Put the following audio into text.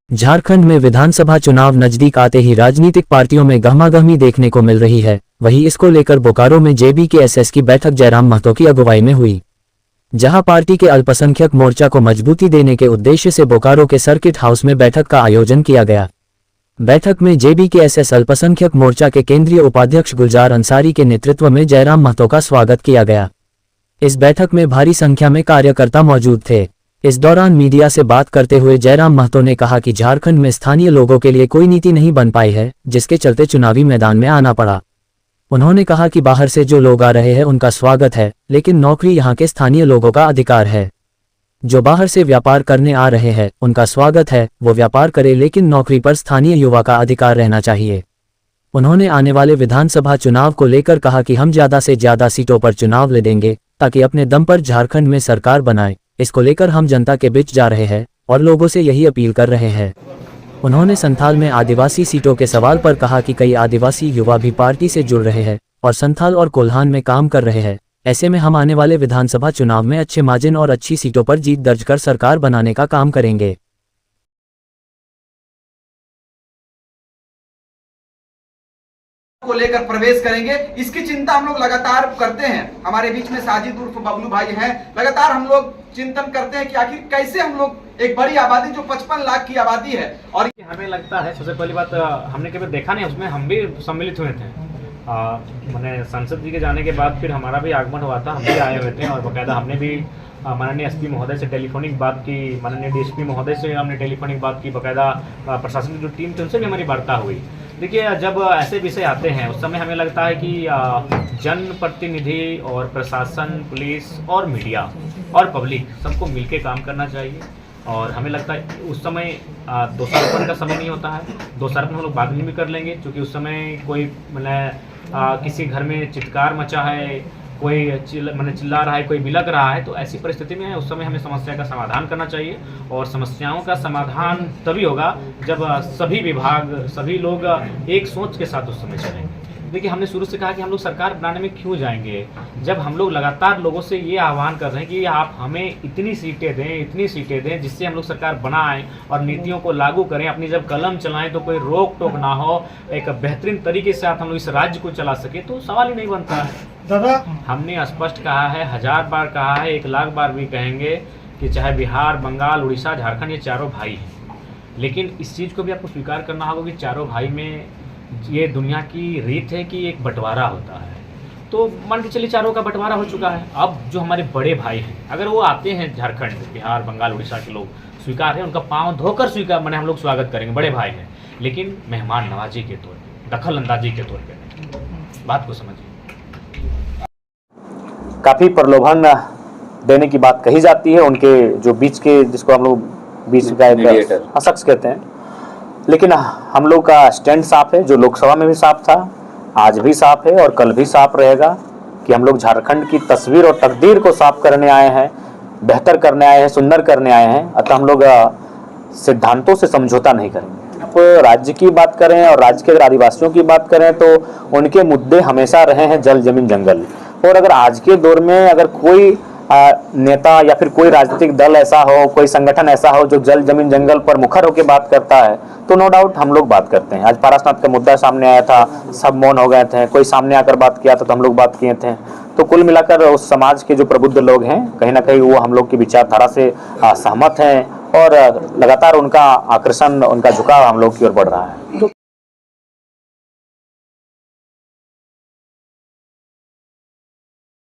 झारखंड में विधानसभा चुनाव नजदीक आते ही राजनीतिक पार्टियों में गहमागहमी देखने को मिल रही है। वहीं इसको लेकर बोकारो में जेबीकेएसएस की बैठक जयराम महतो की अगुवाई में हुई, जहां पार्टी के अल्पसंख्यक मोर्चा को मजबूती देने के उद्देश्य से बोकारो के सर्किट हाउस में बैठक का आयोजन किया गया। बैठक में जेबीकेएसएस अल्पसंख्यक मोर्चा के केंद्रीय उपाध्यक्ष गुलजार अंसारी के नेतृत्व में जयराम महतो का स्वागत किया गया। इस बैठक में भारी संख्या में कार्यकर्ता मौजूद थे। इस दौरान मीडिया से बात करते हुए जयराम महतो ने कहा कि झारखंड में स्थानीय लोगों के लिए कोई नीति नहीं बन पाई है, जिसके चलते चुनावी मैदान में आना पड़ा। उन्होंने कहा कि बाहर से जो लोग आ रहे हैं उनका स्वागत है, लेकिन नौकरी यहां के स्थानीय लोगों का अधिकार है। जो बाहर से व्यापार करने आ रहे हैं उनका स्वागत है, वो व्यापार करे, लेकिन नौकरी पर स्थानीय युवा का अधिकार रहना चाहिए। उन्होंने आने वाले विधानसभा चुनाव को लेकर कहा कि हम ज्यादा से ज्यादा सीटों पर चुनाव लड़ेंगे ताकि अपने दम पर झारखंड में सरकार बनाए। इसको लेकर हम जनता के बीच जा रहे हैं और लोगों से यही अपील कर रहे हैं। उन्होंने संथाल में आदिवासी सीटों के सवाल पर कहा कि कई आदिवासी युवा भी पार्टी से जुड़ रहे हैं और संथाल और कोल्हान में काम कर रहे हैं। ऐसे में हम आने वाले विधानसभा चुनाव में अच्छे मार्जिन और अच्छी सीटों पर जीत दर्ज कर सरकार बनाने का काम करेंगे। को लेकर प्रवेश करेंगे, इसकी चिंता हम लोग लगातार करते हैं। हमारे बीच में साजिद उर्फ बबलू भाई हैं। लगातार हम लोग चिंतन करते हैं कि आखिर कैसे हम लोग एक बड़ी आबादी जो 55 लाख की आबादी है, और हमें लगता है सबसे पहली बात हमने कभी देखा नहीं, उसमें हम भी सम्मिलित हुए थे। मैंने संसद जी के जाने के बाद फिर हमारा भी आगमन हुआ था, हम भी आए हुए थे और बाकायदा हमने भी माननीय एसपी महोदय से टेलीफोनिक बात की, माननीय डीएसपी महोदय से हमने टेलीफोनिक बात की, बाकायदा प्रशासन की जो टीम थी उनसे भी हमारी वार्ता हुई। देखिए, जब ऐसे विषय आते हैं उस समय हमें लगता है कि जनप्रतिनिधि और प्रशासन, पुलिस और मीडिया और पब्लिक सबको मिलकर काम करना चाहिए। और हमें लगता है उस समय दोषारोपण का समय नहीं होता है। दोषारोपण हम लोग बाद में भी कर लेंगे, क्योंकि उस समय कोई मतलब किसी घर में चित्कार मचा है, कोई चिल्ला रहा है, कोई बिलक रहा है, तो ऐसी परिस्थिति में उस समय हमें समस्या का समाधान करना चाहिए। और समस्याओं का समाधान तभी होगा जब सभी विभाग, सभी लोग एक सोच के साथ उस समय चलेंगे। देखिए, हमने शुरू से कहा कि हम लोग सरकार बनाने में क्यों जाएंगे, जब हम लोग लगातार लोगों से ये आह्वान कर रहे हैं कि आप हमें इतनी सीटें दें जिससे हम लोग सरकार बनाएं और नीतियों को लागू करें, अपनी जब कलम चलाएं तो कोई रोक टोक ना हो, एक बेहतरीन तरीके से आप हम लोग इस राज्य को चला सके, तो सवाल ही नहीं बनता है। दादा, हमने स्पष्ट कहा है, 1000 बार कहा है, 1 लाख बार भी कहेंगे कि चाहे बिहार, बंगाल, उड़ीसा, झारखंड, ये चारों भाई हैं। लेकिन इस चीज़ को भी आपको स्वीकार करना होगा कि चारों भाई में ये दुनिया की रीत है कि एक बंटवारा होता है। तो मान के चलिए चारों का बंटवारा हो चुका है। अब जो हमारे बड़े भाई हैं, अगर वो आते हैं झारखंड, बिहार, बंगाल, उड़ीसा के लोग स्वीकार है, उनका पाँव धोकर स्वीकार मैंने हम लोग स्वागत करेंगे, बड़े भाई हैं, लेकिन मेहमान नवाजी के तौर पर, दखल अंदाजी के तौर पर। बात को समझिए। काफ़ी प्रलोभन देने की बात कही जाती है उनके जो बीच के, जिसको हम लोग बीच का एक शख्स कहते हैं। लेकिन हम लोग का स्टैंड साफ है, जो लोकसभा में भी साफ था, आज भी साफ है और कल भी साफ रहेगा कि हम लोग झारखंड की तस्वीर और तकदीर को साफ करने आए हैं, बेहतर करने आए हैं, सुंदर करने आए हैं। अतः हम लोग सिद्धांतों से समझौता नहीं करेंगे। आप राज्य की बात करें और राज्य के अगर आदिवासियों की बात करें तो उनके मुद्दे हमेशा रहे हैं जल, जमीन, जंगल। और अगर आज के दौर में अगर कोई नेता या फिर कोई राजनीतिक दल ऐसा हो, कोई संगठन ऐसा हो जो जल, जमीन, जंगल पर मुखर होकर बात करता है, तो नो डाउट हम लोग बात करते हैं। आज पारसनाथ का मुद्दा सामने आया था, सब मौन हो गए थे, कोई सामने आकर बात किया था तो हम लोग बात किए थे। तो कुल मिलाकर उस समाज के जो प्रबुद्ध लोग हैं, कहीं ना कहीं वो हम लोग की विचारधारा से सहमत हैं और लगातार उनका आकर्षण, उनका झुकाव हम लोग की ओर बढ़ रहा है।